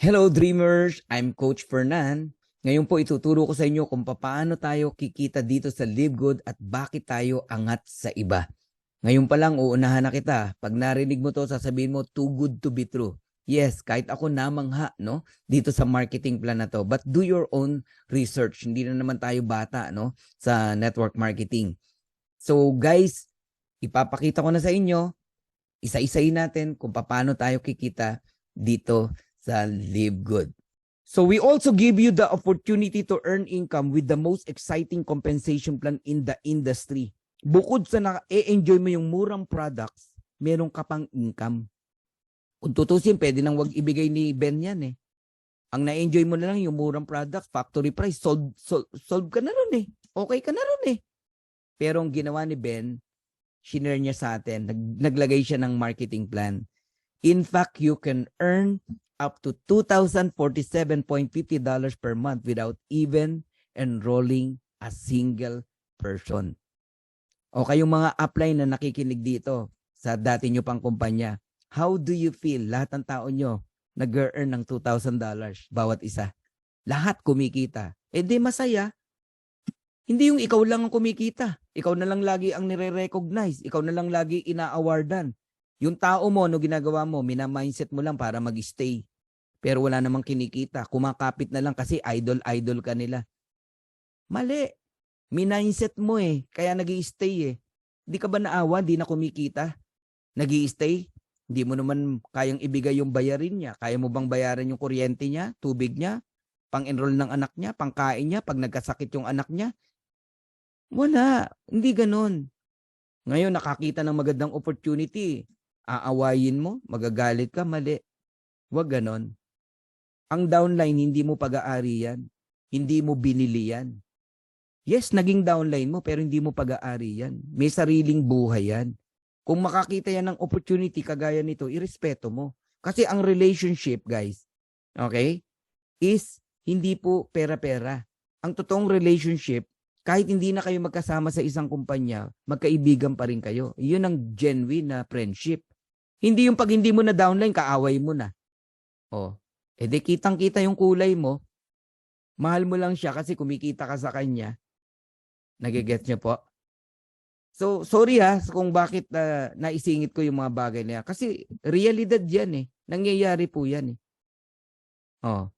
Hello Dreamers! I'm Coach Fernan. Ngayon po ituturo ko sa inyo kung paano tayo kikita dito sa Live Good at bakit tayo angat sa iba. Ngayon pa lang uunahan na kita. Pag narinig mo to, sasabihin mo too good to be true. Yes, kahit ako namangha no dito sa marketing plan na to. But do your own research. Hindi na naman tayo bata no sa network marketing. So guys, ipapakita ko na sa inyo, isa-isayin natin kung paano tayo kikita dito sa Live Good. So we also give you the opportunity to earn income with the most exciting compensation plan in the industry. Bukod sa na-enjoy mo yung murang products, meron ka pang income. Kung tutusin, pwede nang wag ibigay ni Ben yan eh. Ang na-enjoy mo na lang yung murang products, factory price, solve ka na rin eh. Okay ka na rin eh. Pero ang ginawa ni Ben, shinare niya sa atin, naglagay siya ng marketing plan. In fact, you can earn up to $2,047.50 per month without even enrolling a single person. O kayong mga upline na nakikinig dito sa dati nyo pang kumpanya, how do you feel? Lahat ng tao nyo nag-earn ng $2,000 bawat isa. Lahat kumikita. Eh di masaya. Hindi yung ikaw lang ang kumikita. Ikaw na lang lagi ang nire-recognize. Ikaw na lang lagi ina-awardan. Yung tao mo, no ginagawa mo, mina-mindset mo lang para mag-stay. Pero wala namang kinikita. Kumakapit na lang kasi idol-idol ka nila. Mali. Mindset mo eh. Kaya nag-i-stay eh. Hindi ka ba naawa? Di na kumikita? Nag-i-stay? Hindi mo naman kayang ibigay yung bayarin niya. Kaya mo bang bayaran yung kuryente niya, tubig niya, pang-enroll ng anak niya, pang-kain niya, pag nagkasakit yung anak niya? Wala. Hindi ganon. Ngayon, nakakita ng magandang opportunity. Aawayin mo, magagalit ka, mali. Huwag ganon. Ang downline, hindi mo pag-aari yan. Hindi mo binili yan. Yes, naging downline mo, pero hindi mo pag-aari yan. May sariling buhay yan. Kung makakita yan ng opportunity kagaya nito, irespeto mo. Kasi ang relationship, guys, okay, is hindi po pera-pera. Ang totoong relationship, kahit hindi na kayo magkasama sa isang kumpanya, magkaibigan pa rin kayo. Yun ang genuine na friendship. Hindi yung pag hindi mo na downline, kaaway mo na. Oh, edi kitang-kita yung kulay mo, mahal mo lang siya kasi kumikita ka sa kanya. Nagigets niyo po? So, sorry kung bakit naisingit ko yung mga bagay na yan. Kasi realidad yan eh. Nangyayari po yan eh. Oh.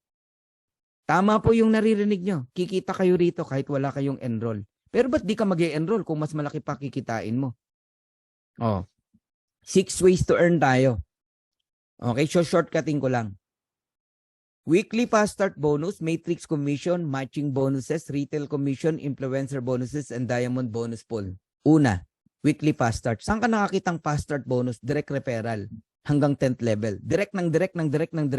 Tama po yung naririnig nyo. Kikita kayo rito kahit wala kayong enroll. Pero ba't di ka mag-e-enroll kung mas malaki pa kikitain mo? Oh. 6 ways to earn tayo. Okay, so shortcutting ko lang. Weekly fast start bonus, matrix commission, matching bonuses, retail commission, influencer bonuses, and diamond bonus pool. Una, weekly fast start. Saan ka nakakitang fast start bonus? Direct referral hanggang 10th level. Direct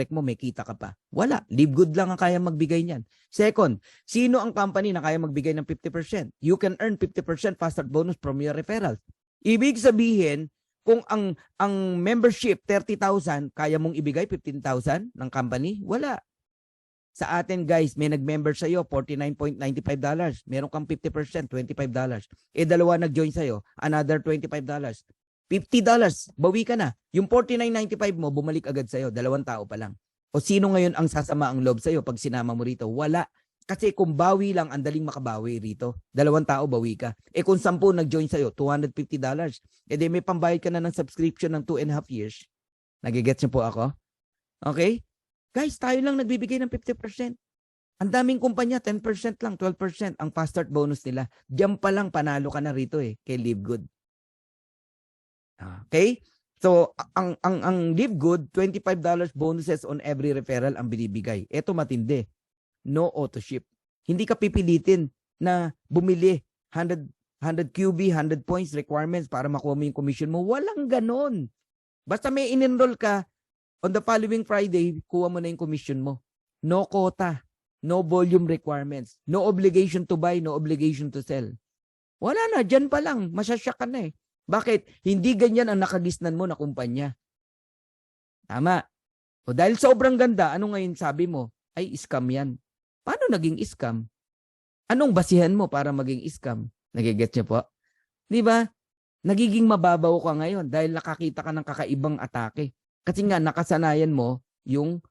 mo, may kita ka pa. Wala. Live Good lang ang kaya magbigay niyan. Second, sino ang company na kaya magbigay ng 50%? You can earn 50% fast start bonus from your referrals. Ibig sabihin, kung ang membership 30,000, kaya mong ibigay 15,000 ng company? Wala. Sa atin guys, may nag-member sa iyo $49.95. Meron kang 50%, $25. Eh dalawa nag-join sa iyo, another $25. $50, bawi ka na. Yung $49.95 mo, bumalik agad sa iyo, dalawang tao pa lang. O sino ngayon ang sasama ang loob sa iyo pag sinama mo rito? Wala. Kasi kung bawi lang, ang daling makabawi rito. Dalawang tao, bawi ka. Eh kung 10 nag-join sa'yo, $250. Eh di may pambayad ka na ng subscription ng 2.5 years. Nagigets niyo po ako? Okay? Guys, tayo lang nagbibigay ng 50%. Ang daming kumpanya, 10% lang, 12% ang fast start bonus nila. Diyan pa lang panalo ka na rito eh, kay Live Good. Okay? So, ang Live Good, $25 bonuses on every referral ang binibigay. Ito matindi. No auto ship. Hindi ka pipilitin na bumili 100 QB, 100 points requirements para makuha mo yung commission mo. Walang ganon. Basta may in-enroll ka, on the following Friday, kuha mo na yung commission mo. No quota, no volume requirements, no obligation to buy, no obligation to sell. Wala na, dyan pa lang, masyasyak ka na eh. Bakit? Hindi ganyan ang nakagisnan mo na kumpanya. Tama. O dahil sobrang ganda, ano ngayon sabi mo? Ay, scam yan. Paano naging scam? Anong basihan mo para maging scam? Nagigets niyo po? Di ba? Nagiging mababaw ka ngayon dahil nakakita ka ng kakaibang atake. Kasi nga nakasanayan mo yung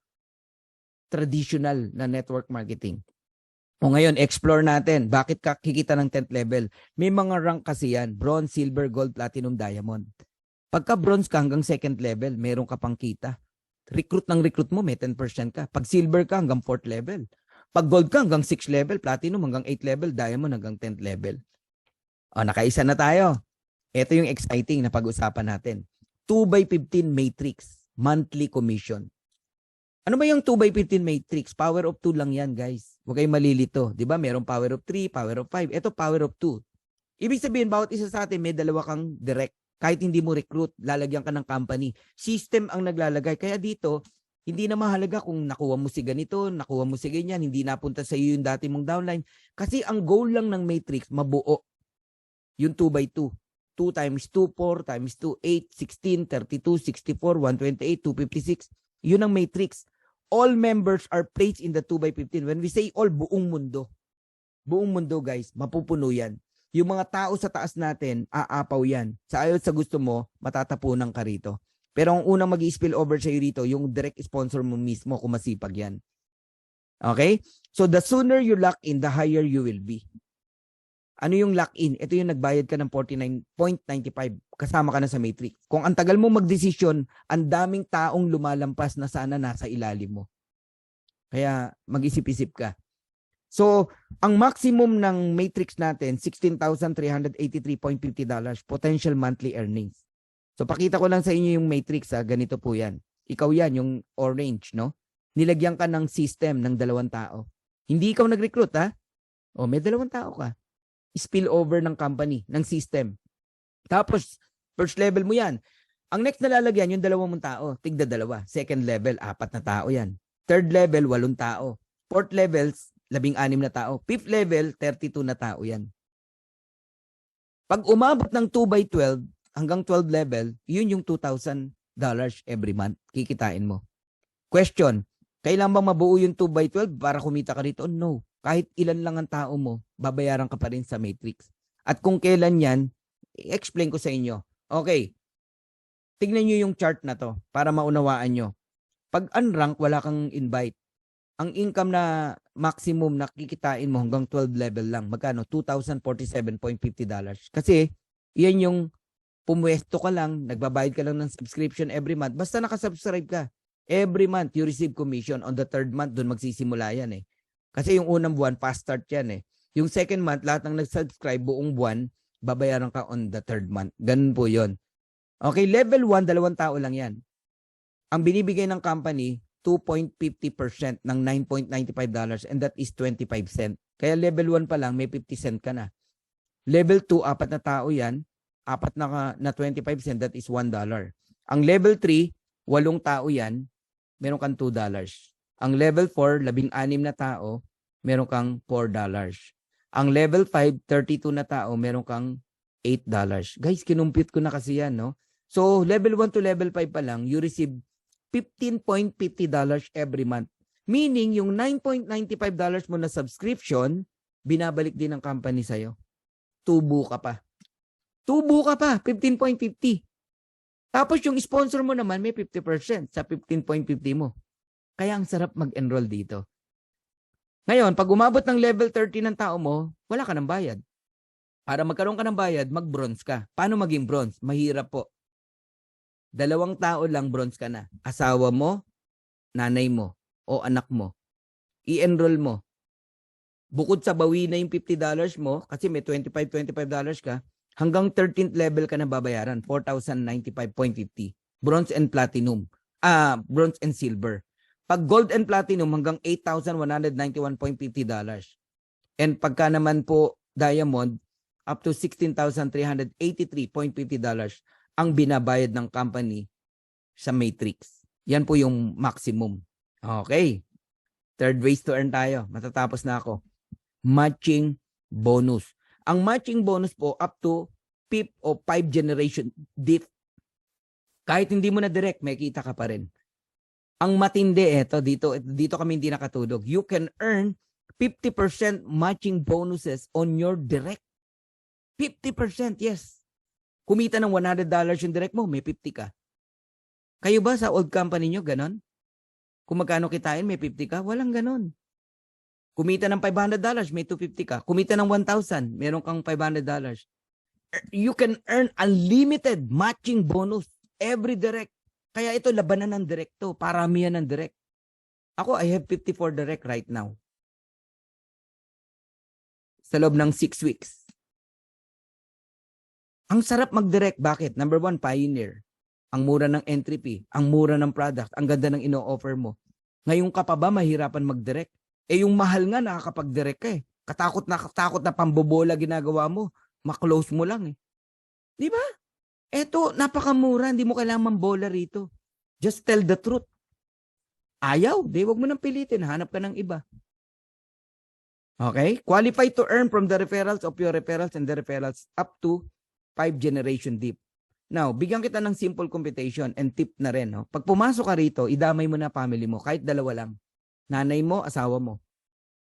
traditional na network marketing. O ngayon, explore natin. Bakit ka kikita ng 10th level? May mga rank kasi yan. Bronze, silver, gold, platinum, diamond. Pagka bronze ka hanggang 2nd level, meron ka pang kita. Recruit mo, may 10% ka. Pag silver ka hanggang 4th level. Pag gold ka hanggang 6th level, platinum hanggang 8th level, diamond hanggang 10th level. O, nakaisa na tayo. Ito yung exciting na pag-usapan natin. 2x15 matrix, monthly commission. Ano ba yung 2x15 matrix? Power of 2 lang yan, guys. Huwag kayong malilito. Di ba? Merong power of 3, power of 5. Ito, power of 2. Ibig sabihin, bawat isa sa atin may dalawa kang direct. Kahit hindi mo recruit, lalagyan ka ng company. System ang naglalagay. Kaya dito, hindi na mahalaga kung nakuha mo si ganito, nakuha mo si ganyan, hindi napunta sa iyo yung dati mong downline. Kasi ang goal lang ng matrix, mabuo. Yung 2x2. 2 times 2, 4 times 2, 8, 16, 32, 64, 128, 256. Yun ang matrix. All members are placed in the 2x15. When we say all, buong mundo. Buong mundo, guys, mapupuno yan. Yung mga tao sa taas natin, aapaw yan. Sa ayaw sa gusto mo, matatapunan ka rito. Pero ang unang mag-i-spill over sa iyo rito, yung direct sponsor mo mismo kung masipag yan. Okay? So the sooner you lock in, the higher you will be. Ano yung lock-in? Ito yung nagbayad ka ng 49.95. Kasama ka na sa matrix. Kung ang tagal mo magdesisyon, ang daming taong lumalampas na sana nasa ilalim mo. Kaya mag-isip-isip ka. So, ang maximum ng matrix natin, $16,383.50 potential monthly earnings. So, pakita ko lang sa inyo yung matrix. Ganito po yan. Ikaw yan, yung orange, no? Nilagyan ka ng system ng 2 tao. Hindi ikaw nag-recruit, ha? O, may 2 tao ka. Spill over ng company, ng system. Tapos, first level mo yan. Ang next na lalagyan, yung 2 mong tao, tigda 2. Second level, 4 na tao yan. Third level, 8 tao. Fourth level, 16 na tao. Fifth level, 32 na tao yan. Pag umabot ng 2x12 hanggang 12 level, yun yung $2,000 every month. Kikitain mo. Question, kailan bang mabuo yung 2x12 para kumita ka rito? No. Kahit ilan lang ang tao mo, babayaran ka pa rin sa matrix. At kung kailan yan, i-explain ko sa inyo. Okay, tignan nyo yung chart na to para maunawaan nyo. Pag unrank, wala kang invite. Ang income na maximum na kikitain mo hanggang 12 level lang. Magkano? $2,047.50. Kasi, yan yung pumwesto ka lang, nagbabayad ka lang ng subscription every month. Basta nakasubscribe ka. Every month, you receive commission. On the 3rd month, dun magsisimula yan eh. Kasi yung unang buwan, fast start yan eh. Yung 2nd month, lahat ng nag-subscribe buong buwan, babayaran ka on the 3rd month. Ganun po yon. Okay, level 1, 2 tao lang yan. Ang binibigay ng company, 2.50% ng $9.95 and that is 25 cent. Kaya level 1 pa lang, may 50 cent ka na. Level 2, 4 na tao yan. 4 na 25 cent, that is $1. Ang level 3, 8 tao yan, meron kang $2. Ang level 4, 16 na tao, meron kang $4. Ang level 5, 32 na tao, meron kang $8. Guys, kinumpute ko na kasi yan, no? So, level 1 to level 5 pa lang, you receive $15.50 every month. Meaning, yung $9.95 mo na subscription, binabalik din ng company sa'yo. Tubo ka pa. 15.50. Tapos yung sponsor mo naman, may 50% sa 15.50 mo. Kaya ang sarap mag-enroll dito. Ngayon, pag umabot ng level 30 ng tao mo, wala ka ng bayad. Para magkaroon ka ng bayad, mag-bronze ka. Paano maging bronze? Mahirap po. 2 tao lang bronze ka na. Asawa mo, nanay mo, o anak mo. I-enroll mo. Bukod sa bawi na yung $50 mo, kasi may $25 ka, hanggang 13th level ka na babayaran, $4,095.50. Bronze and platinum. Bronze and silver. Pag gold and platinum, hanggang $8,191.50. And pagka naman po diamond, up to $16,383.50 ang binabayad ng company sa matrix. Yan po yung maximum. Okay. Third ways to earn tayo. Matatapos na ako. Matching bonus. Ang matching bonus po up to 5th o 5 generation diff. Kahit hindi mo na direct, may kita ka pa rin. Ang matindi, dito kami hindi nakatulog. You can earn 50% matching bonuses on your direct. 50%, yes. Kumita ng $100 yung direct mo, may 50 ka. Kayo ba sa old company nyo, ganon? Kung magkano kitain, may 50 ka. Walang ganon. Kumita ng $500, may 250 ka. Kumita ng 1,000, meron kang $500. You can earn unlimited matching bonus every direct. Kaya ito, labanan ng direct to. Paramihan ng direct. Ako, I have 54 direct right now. Sa loob ng 6 weeks. Ang sarap mag-direct. Bakit? Number 1, pioneer. Ang mura ng entry fee. Ang mura ng product. Ang ganda ng ino-offer mo. Ngayon ka pa ba mahirapan mag-direct? Eh yung mahal nga nakakapag-direct ka eh. Katakot na pambobola ginagawa mo. Ma-close mo lang eh. Di ba? Eto, napakamura. Hindi mo kailangan mambola rito. Just tell the truth. Ayaw. Di, wag mo nang pilitin. Hanap ka ng iba. Okay? Qualified to earn from the referrals of your referrals and the referrals up to 5 generation deep. Now, bigyan kita ng simple computation and tip na rin. No? Pag pumasok ka rito, idamay mo na family mo. Kahit dalawa lang. Nanay mo, asawa mo.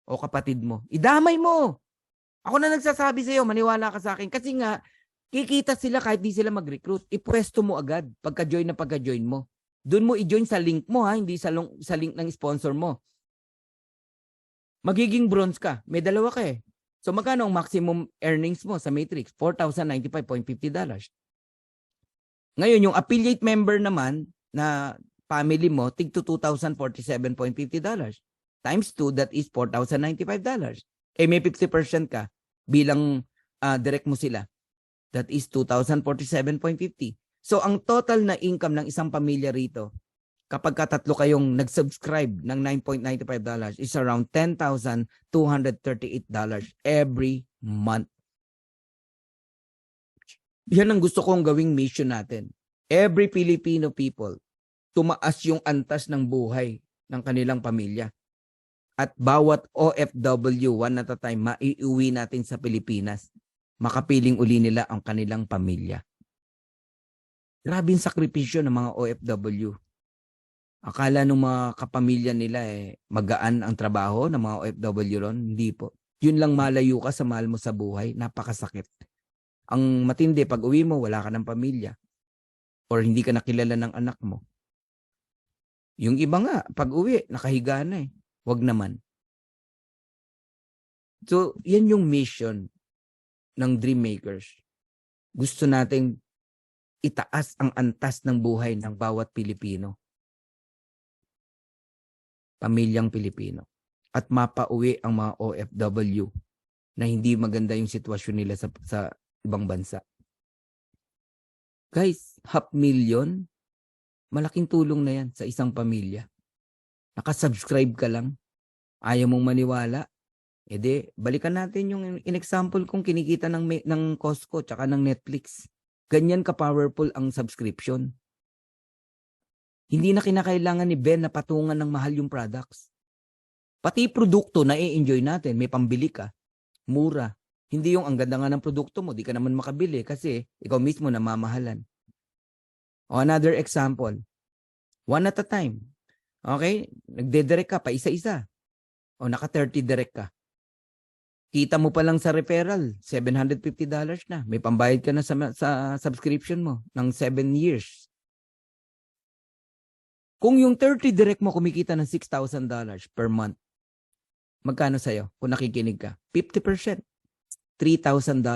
O kapatid mo. Idamay mo! Ako na nagsasabi sa iyo, maniwala ka sa akin. Kasi nga, kikita sila kahit di sila mag-recruit. Ipwesto mo agad pagka-join na pagka-join mo. Doon mo i-join sa link mo ha, hindi sa link ng sponsor mo. Magiging bronze ka. May dalawa ka eh. So magkano ang maximum earnings mo sa Matrix? $4,095.50. Ngayon, yung affiliate member naman na family mo, tig to $2,047.50. Times 2, that is $4,095. Eh may 50% ka bilang direct mo sila. That is $2,047.50. So ang total na income ng isang pamilya rito, kapag katatlo kayong nag-subscribe ng $9.95 is around $10,238 every month. Yan ang gusto kong gawing mission natin. Every Filipino people, tumaas yung antas ng buhay ng kanilang pamilya. At bawat OFW, one at a time, maiuwi natin sa Pilipinas. Makapiling uli nila ang kanilang pamilya. Grabing sakripisyo ng mga OFW. Akala ng mga kapamilya nila magaan ang trabaho ng mga OFW ron. Hindi po. Yun lang malayo ka sa mahal mo sa buhay. Napakasakit. Ang matindi, pag uwi mo, wala ka ng pamilya. Or hindi ka nakilala ng anak mo. Yung iba nga, pag uwi, nakahiga na eh. Wag naman. So, yan yung mission ng Dream Makers. Gusto nating itaas ang antas ng buhay ng bawat Pilipino. Pamilyang Pilipino. At mapauwi ang mga OFW na hindi maganda yung sitwasyon nila sa ibang bansa. Guys, $500,000, malaking tulong na yan sa isang pamilya. Nakasubscribe ka lang, ayaw mong maniwala, edi balikan natin yung in-example kong kinikita ng Costco tsaka ng Netflix. Ganyan ka-powerful ang subscription. Hindi na kinakailangan ni Ben na patungan ng mahal yung products. Pati produkto na i-enjoy natin, may pambili ka, mura. Hindi yung ang ganda nga ng produkto mo, di ka naman makabili kasi ikaw mismo namamahalan. O another example, one at a time. Okay? Nagde-direct ka pa isa-isa. O naka-30 direct ka. Kita mo pa lang sa referral, $750 na. May pambayad ka na sa subscription mo ng 7 years. Kung yung 30 direct mo kumikita ng $6,000 per month, magkano sa'yo kung nakikinig ka? 50%. $3,000.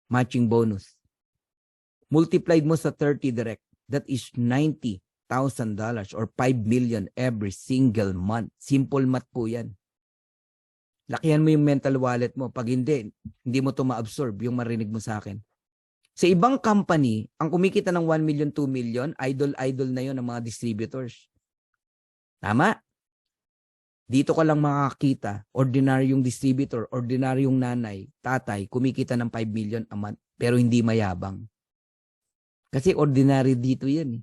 Matching bonus. Multiplied mo sa 30 direct, that is $90,000 or 5 million every single month. Simple math po yan. Lakihan mo yung mental wallet mo. Pag hindi mo ito ma-absorb yung marinig mo sa akin. Sa ibang company, ang kumikita ng 1 million, 2 million, idol na yon ng mga distributors. Tama? Dito ka lang makakita, ordinaryong distributor, ordinaryong nanay, tatay, kumikita ng 5 million a month, pero hindi mayabang. Kasi ordinary dito yan eh.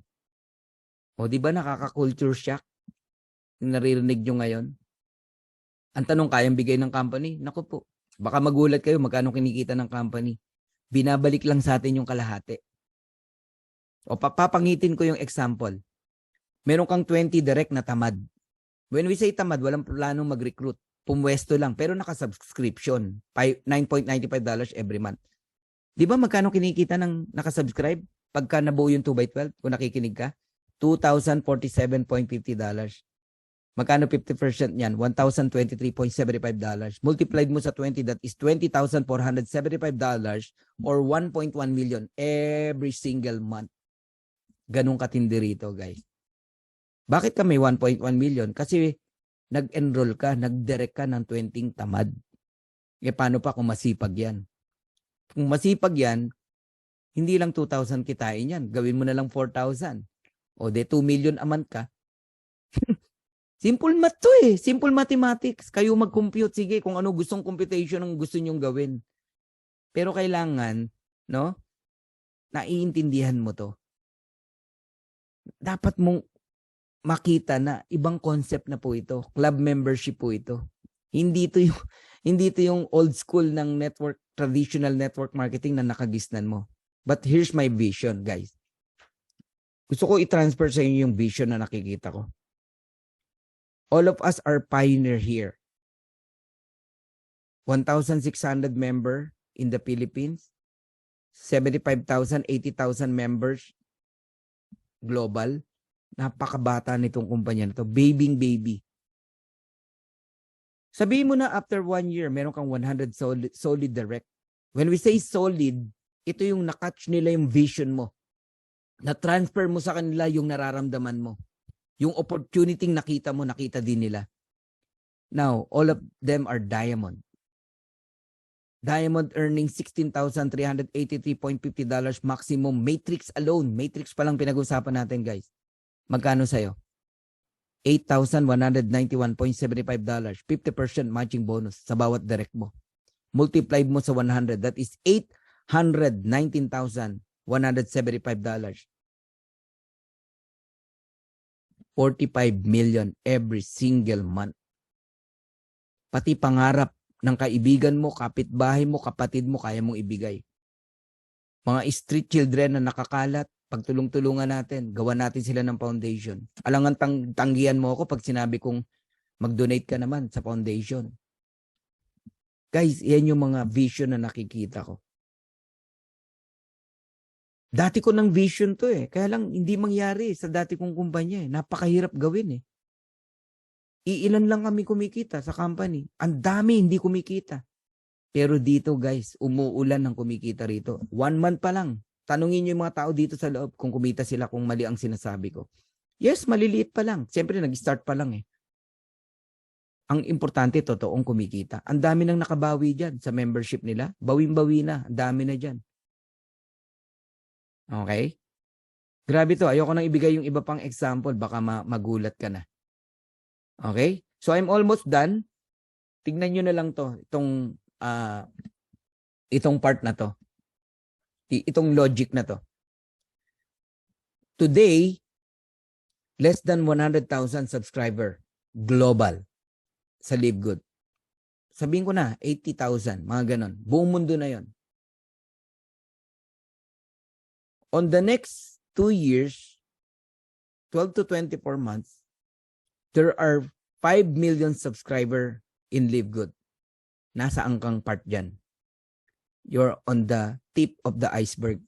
O di ba nakaka-culture shock? Yung naririnig nyo ngayon? Ang tanong, kayang bigay ng company? Naku po, baka magulat kayo magkano kinikita ng company. Binabalik lang sa atin yung kalahati. O papangitin ko yung example. Meron kang 20 direct na tamad. When we say tamad, walang planong mag-recruit. Pumwesto lang, pero naka-subscription. $9.95 every month. Di ba magkano kinikita ng nakasubscribe? Pagka nabuo yung 2x12, kung nakikinig ka, $2,047.50. Magkano 50% niyan? $1,023.75. Multiplied mo sa 20, that is $20,475 or 1.1 million every single month. Ganun katindi rito, guys. Bakit ka may 1.1 million? Kasi nag-enroll ka, nag-direct ka ng 20 tamad. E paano pa kung masipag yan? Kung masipag yan, hindi lang 2,000 kitain yan. Gawin mo na lang 4,000. O de 2 million a month ka. Simple math to eh. Simple mathematics. Kayo mag-compute. Sige, kung ano gustong computation ang gusto nyong gawin. Pero kailangan, no? Naiintindihan mo to. Dapat mong makita na ibang concept na po ito. Club membership po ito. Hindi ito yung old school ng network, traditional network marketing na nakagisnan mo. But here's my vision, guys. Gusto ko i-transfer sa inyo yung vision na nakikita ko. All of us are pioneer here. 1,600 member in the Philippines. 75,000, 80,000 members global. Napakabata nitong kumpanya nito. Baby. Sabihin mo na after 1 year, meron kang 100 solid direct. When we say solid, ito yung nakatch nila yung vision mo. Na-transfer mo sa kanila yung nararamdaman mo. Yung opportunity nakita mo, nakita din nila. Now, all of them are diamond. Diamond earning $16,383.50 maximum. Matrix alone. Matrix pa lang pinag-usapan natin, guys. Magkano sa'yo? $8,191.75. 50% matching bonus sa bawat direct mo. Multiplied mo sa 100. That is $819,175. 45 million every single month. Pati pangarap ng kaibigan mo, kapitbahay mo, kapatid mo, kaya mong ibigay. Mga street children na nakakalat, pagtulong-tulungan natin, gawa natin sila ng foundation. Alangan tanggihan mo ako pag sinabi kong mag-donate ka naman sa foundation. Guys, yan yung mga vision na nakikita ko. Dati ko ng vision to eh. Kaya lang hindi mangyari sa dati kong kumpanya eh. Napakahirap gawin eh. Iilan lang kami kumikita sa company. Ang dami hindi kumikita. Pero dito guys, umuulan ng kumikita rito. 1 month pa lang. Tanungin niyo yung mga tao dito sa loob kung kumita sila kung mali ang sinasabi ko. Yes, maliliit pa lang. Siyempre nag-start pa lang eh. Ang importante, totoong kumikita. Ang dami nang nakabawi dyan sa membership nila. Bawing-bawi na. Ang dami na dyan. Okay? Grabe to. Ayoko nang ibigay yung iba pang example. Baka magulat ka na. Okay? So I'm almost done. Tignan nyo na lang to. Itong part na to. Itong logic na to. Today, less than 100,000 subscriber global sa Live Good. Sabihin ko na, 80,000. Mga ganon. Buong mundo na yon. On the next 2 years, 12 to 24 months, there are 5 million subscriber in Live Good. Nasa angkang part dyan. You're on the tip of the iceberg.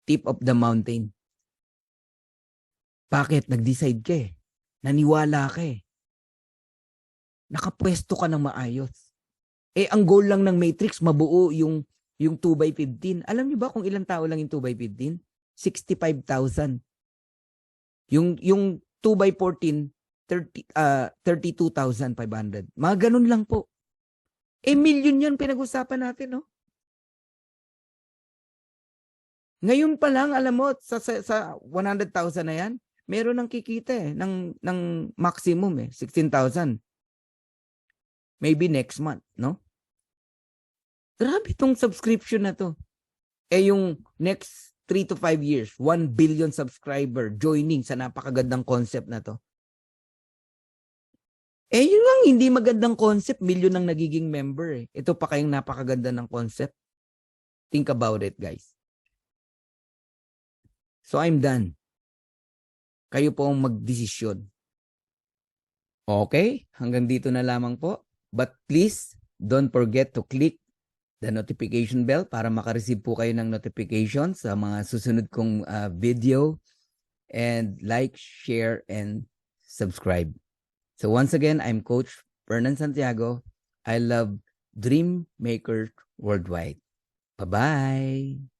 Tip of the mountain. Bakit? Nag-decide ka eh. Naniwala ka eh. Nakapwesto ka ng maayos. Eh, ang goal lang ng Matrix, mabuo yung 2x15. Alam niyo ba kung ilang tao lang yung 2x15? 65,000. Yung 2x14, 32,500. Mga ganun lang po. Eh, million yan pinag-usapan natin, no? Ngayon pa lang, alam mo, sa 100,000 na yan, meron nang kikita eh, ng maximum eh, 16,000. Maybe next month, no? Grabe itong subscription na to. Eh yung next 3 to 5 years, 1 billion subscriber joining sa napakagandang concept na to. Eh yun lang, hindi magandang concept, million ang nagiging member eh. Ito pa kayong napakaganda ng concept. Think about it, guys. So I'm done. Kayo po ang magdesisyon. Okay? Hanggang dito na lamang po. But please, don't forget to click the notification bell para makareceive po kayo ng notifications sa mga susunod kong video. And like, share, and subscribe. So once again, I'm Coach Fernan Santiago. I love Dream Maker Worldwide. Bye-bye.